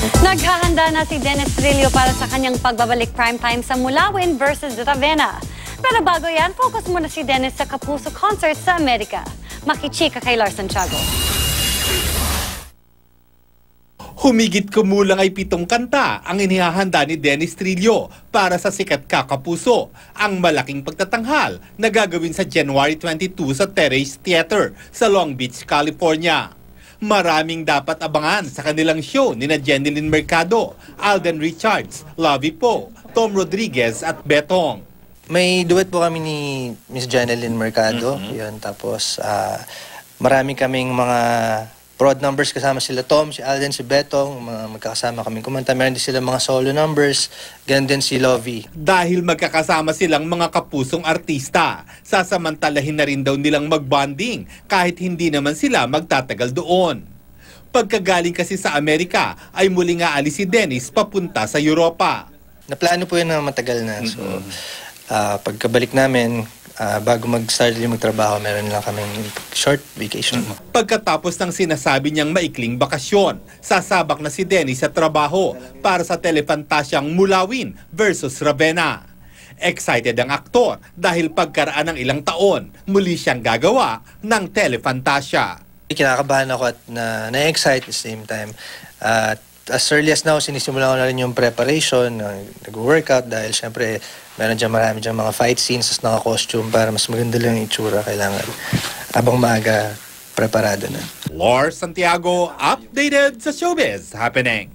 Naghahanda na si Dennis Trillo para sa kanyang pagbabalik primetime sa Mulawin versus Ravenna. Pero bago yan, focus muna si Dennis sa Kapuso concert sa Amerika. Makichika kay Larson Tiago. Humigit kumulang ay 7 kanta ang inihahanda ni Dennis Trillo para sa sikat Kakapuso, ang malaking pagtatanghal na gagawin sa January 22 sa Terrace Theater sa Long Beach, California. Maraming dapat abangan sa kanilang show ni Jeneline Mercado, Alden Richards, Lovie Poe, Tom Rodriguez at Betong. May duet po kami ni Miss Jeneline Mercado. Yun, tapos marami kaming mga broad numbers kasama sila Tom, si Alden, si Betong, magkakasama kaming kumanta. Meron din sila mga solo numbers, ganun din si Lovie. Dahil magkakasama silang mga kapusong artista, sasamantalahin na rin daw nilang magbonding kahit hindi naman sila magtatagal doon. Pagkagaling kasi sa Amerika ay muling aalis si Dennis papunta sa Europa. Naplano po yun na matagal na. So, pagkabalik namin, bago mag-start din magtrabaho, meron lang kaming short vacation. Pagkatapos ng sinasabi niyang maikling bakasyon, sasabak na si Dennis sa trabaho para sa telefantasyang Mulawin versus Ravenna. Excited ang aktor dahil pagkaraan ng ilang taon, muli siyang gagawa ng telefantasya. Kinakabahan ako at na-excite at the same time. As early as now, sinisimulan ko na rin yung preparation, nag-workout dahil syempre meron dyan marami dyan mga fight scenes as naka-costume para mas maganda lang yung itsura. Kailangan abang maaga, preparado na. Lars Santiago, updated sa Showbiz Happening.